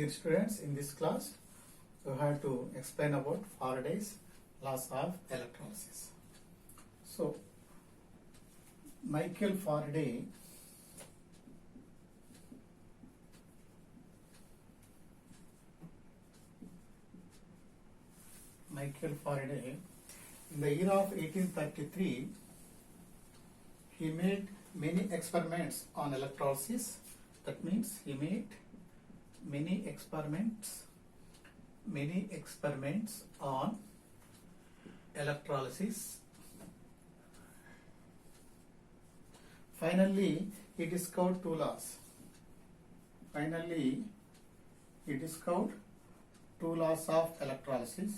Dear students, in this class, we have to explain about Faraday's laws of electrolysis. So, Michael Faraday in the year of 1833, he made many experiments on electrolysis. That means he made many experiments on electrolysis. Finally, he discovered two laws. Two laws of electrolysis.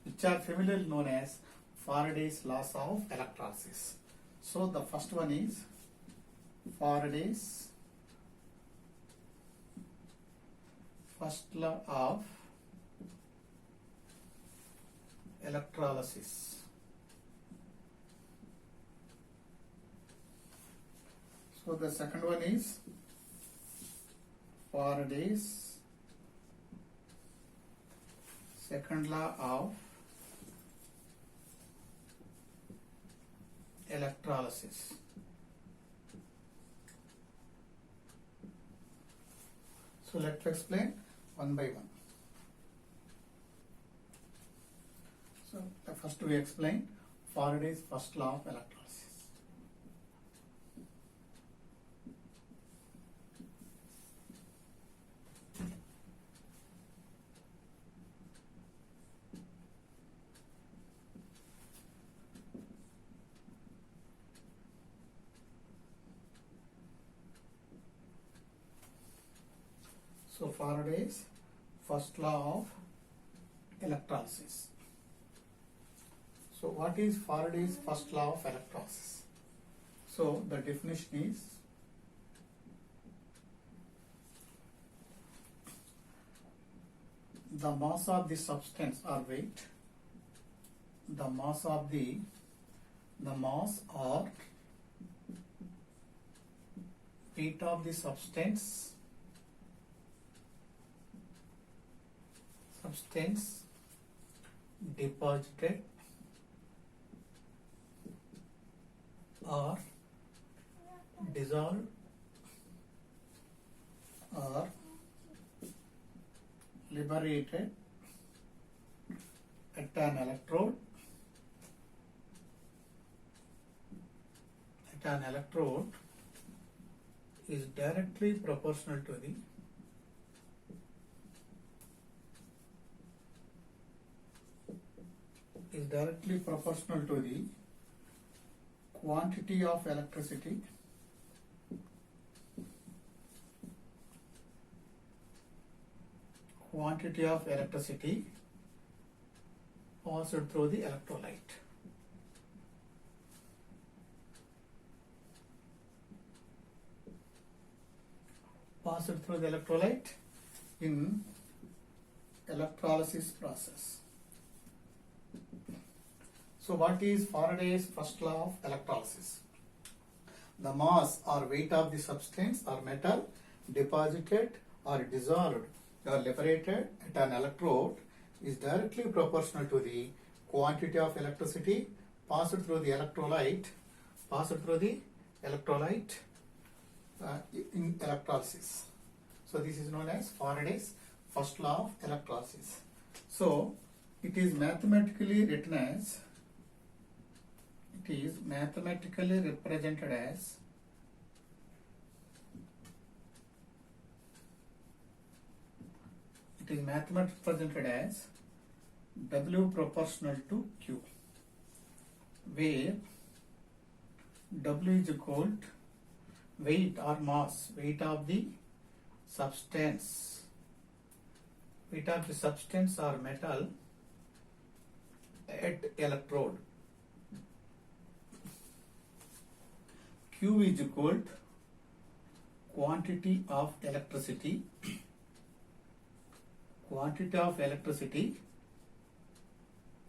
Which are familiarly known as Faraday's laws of electrolysis. So the first one is Faraday's first law of electrolysis. So the second one is Faraday's second law of electrolysis. So let's explain one by one. So first we explain Faraday's first law of electrolysis. So Faraday's first law of electrolysis. So what is Faraday's first law of electrolysis? So the definition is the mass of the substance or weight, the mass or weight of the substance deposited or dissolved or liberated at an electrode is directly proportional to the quantity of electricity passed through the electrolyte. In electrolysis process. So what is Faraday's first law of electrolysis? The mass or weight of the substance or metal deposited or dissolved or liberated at an electrode is directly proportional to the quantity of electricity passed through the electrolyte in electrolysis. So this is known as Faraday's first law of electrolysis. So it is mathematically represented as W proportional to Q, where W is equal to weight or mass, weight of the substance or metal at electrode. Q is equal to quantity of electricity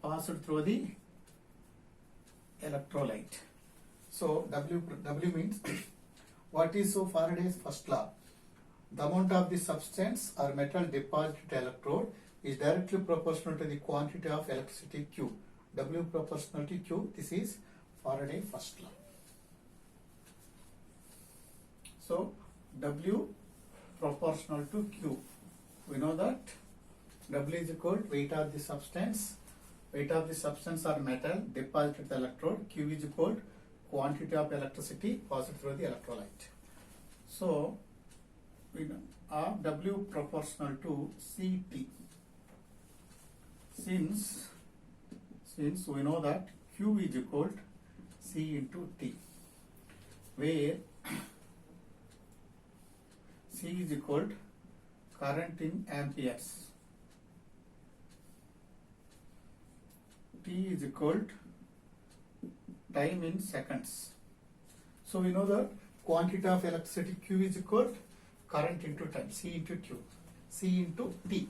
passed through the electrolyte. So W means What is so Faraday's first law? The amount of the substance or metal deposited electrode is directly proportional to the quantity of electricity Q. W proportional to Q. This is Faraday's first law. So W proportional to Q. We know that W is equal to weight of the substance. Weight of the substance or metal deposited the electrode. Q is equal to quantity of electricity passed through the electrolyte. So we know W proportional to CT. Since we know that Q is equal to C into T, where C is equal to current in amperes, T is equal to time in seconds. So we know that quantity of electricity Q is equal to current into time, C into Q, C into T.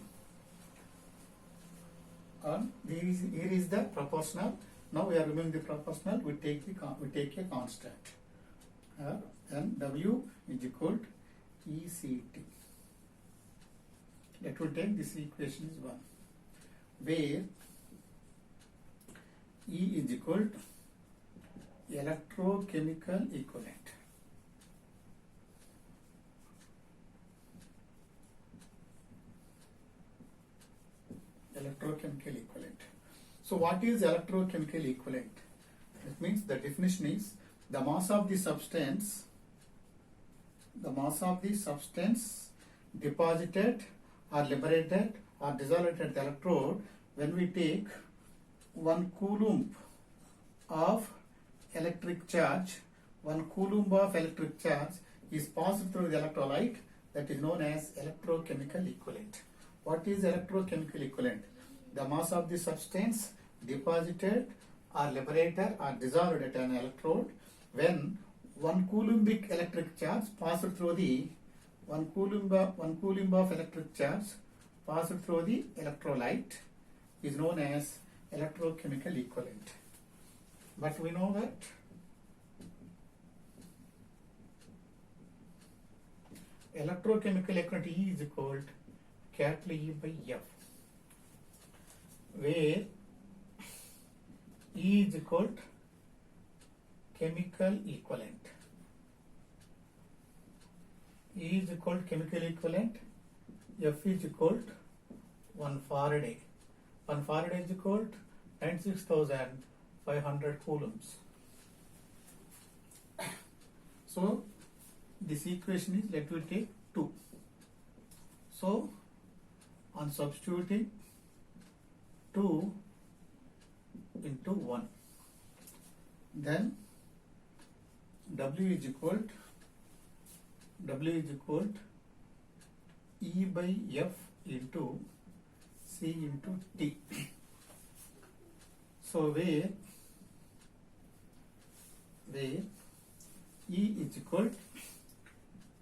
And here is the proportional. Now we are removing the proportional. We take a constant. And W is equal to ECT. Let us take this equation is 1, where E is equal to electrochemical equivalent. Electrochemical equivalent. So what is electrochemical equivalent? It means the definition is the mass of the substance deposited or liberated or dissolved at the electrode when we take 1 coulomb of electric charge. 1 coulomb of electric charge is passed through the electrolyte, that is known as electrochemical equivalent. What is electrochemical equivalent? The mass of the substance deposited or liberated or dissolved at an electrode when 1 coulombic electric charge passed through the 1 coulomb of electric charge passed through the electrolyte is known as electrochemical equivalent. But we know that electrochemical equivalent E is equal to capital E by F, where E is equal to chemical equivalent. E is equal to chemical equivalent. F is equal to 1 Faraday. 1 Faraday is equal to 96,500 coulombs. So this equation is, let me take 2. So on substituting 2 into 1, then W is equal to E by F into C into T. So where E is equal to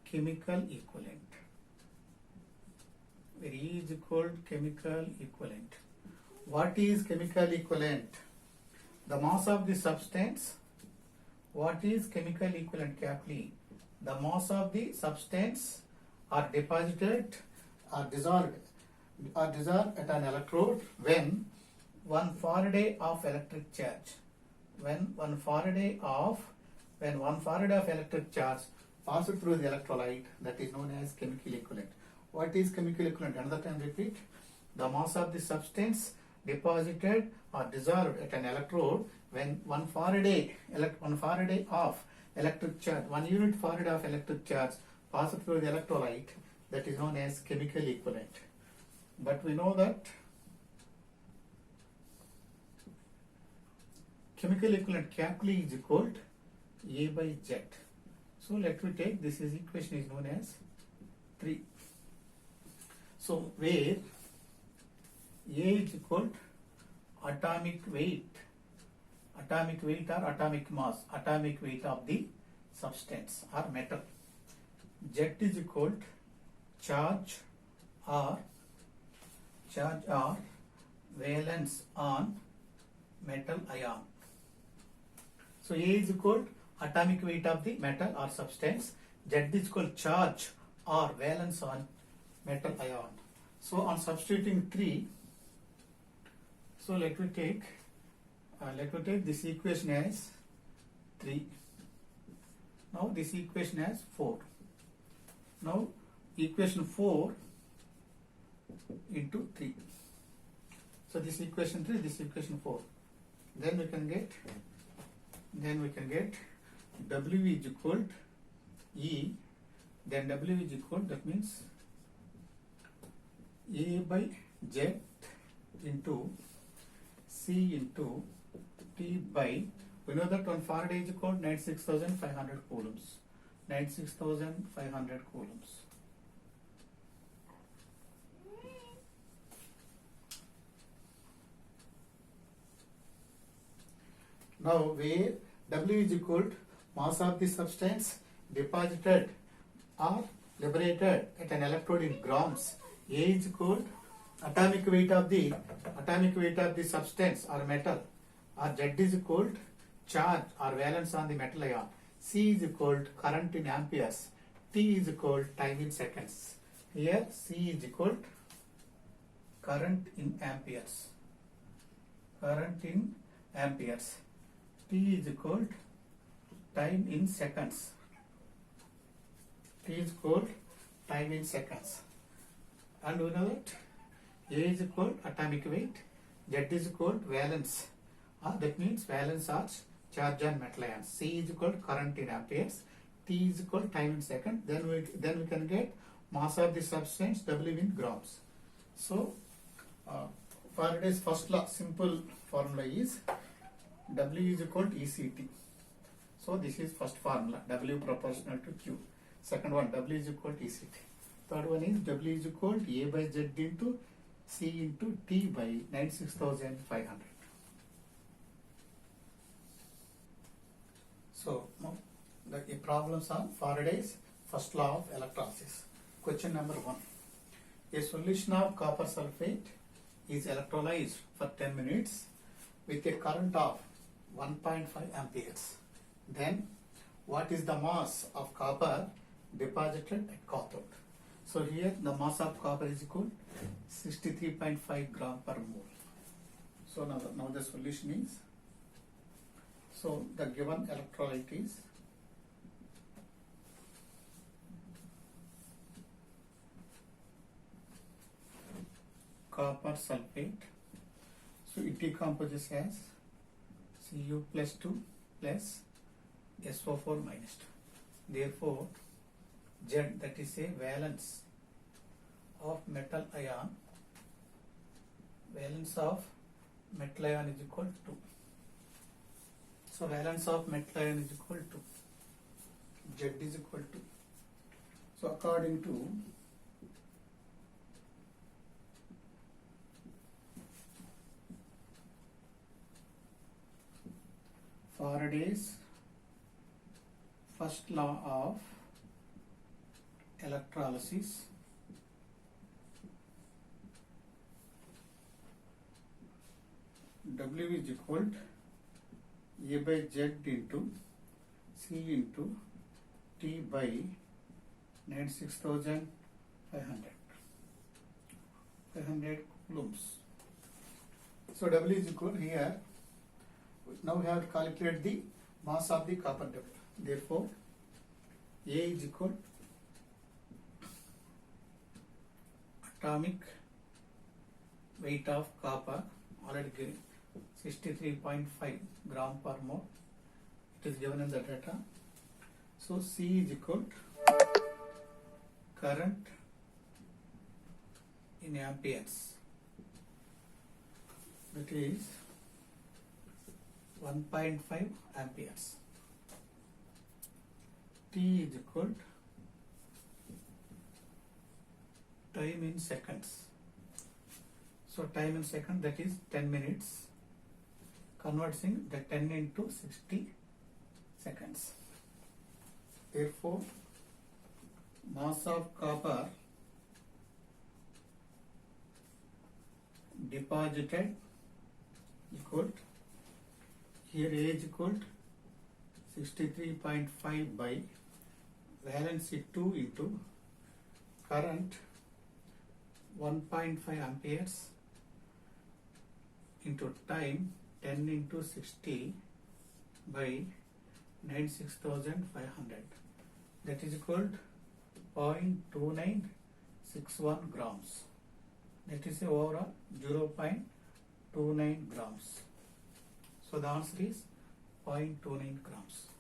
chemical equivalent. Where E is equal to chemical equivalent. What is chemical equivalent? The mass of the substance. What is chemical equivalent, capital E? The mass of the substance are deposited or dissolved at an electrode when 1 Faraday of electric charge. When 1 Faraday of electric charge passes through the electrolyte, that is known as chemical equivalent. What is chemical equivalent? Another time repeat. The mass of the substance deposited or dissolved at an electrode when 1 Faraday of electric charge, 1 unit Faraday of electric charge passes through the electrolyte, that is known as chemical equivalent. But we know that chemical equivalent capital E is equal to A by Z. So let me take this equation is known as 3. So where A is equal to atomic weight or atomic mass, atomic weight of the substance or metal. Z is equal to charge or valence on metal ion. So A is equal to atomic weight of the metal or substance. Z is equal charge or valence on metal ion. So on substituting 3, so let me take this equation as 3. Now this equation as 4. Now equation 4 into 3. So this equation 3, this equation 4. Then we can get W is equal to E, then W is equal, that means A by Z into C into T by, we know that 1 Faraday is equal to 96,500 coulombs. 96,500 coulombs. Now where W is equal to mass of the substance deposited or liberated at an electrode in grams, A is equal to atomic weight of the substance or metal, or Z is equal to charge or valence on the metal ion, C is equal to current in amperes, T is equal to time in seconds. Here C is equal to current in amperes, T is equal to time in seconds, and we know that A is equal to atomic weight, Z is equal to valence, that means valence or charge on metal ion, C is equal to current in amperes, T is equal to time in second. Then we can get mass of the substance W in grams. So Faraday's first law simple formula is W is equal to ECT. So this is first formula, W proportional to Q. Second one, W is equal to ECT. Third one is W is equal to A by Z into C into T by 96,500. So now the problems on Faraday's first law of electrolysis. Question number 1. A solution of copper sulfate is electrolyzed for 10 minutes with a current of 1.5 amperes. Then what is the mass of copper deposited at cathode? So here the mass of copper is equal to 63.5 gram per mole. So now the solution is, so the given electrolyte is copper sulfate. So it decomposes as Cu plus 2 plus SO4 minus 2. Therefore, Z, that is a valence of metal ion, is equal to 2. So valence of metal ion is equal to Z is equal to. So according to Faraday's first law of electrolysis, W is equal to A by Z into C into T by 96,500 coulombs. So W is equal here. Now we have to calculate the mass of the copper W. Therefore, A is equal to atomic weight of copper, already given 63.5 gram per mole. It is given in the data. So C is equal to current in amperes. That is 1.5 amperes. T is equal to time in seconds. So time in second, that is 10 minutes. Converting the 10 into 60 seconds. Therefore, mass of copper deposited equal to, here A is equal to 63.5 by valency 2 into current 1.5 amperes into time 10 into 60 by 96,500, that is equal to 0.2961 grams. That is the overall 0.29 grams. So the answer is 0.29 grams.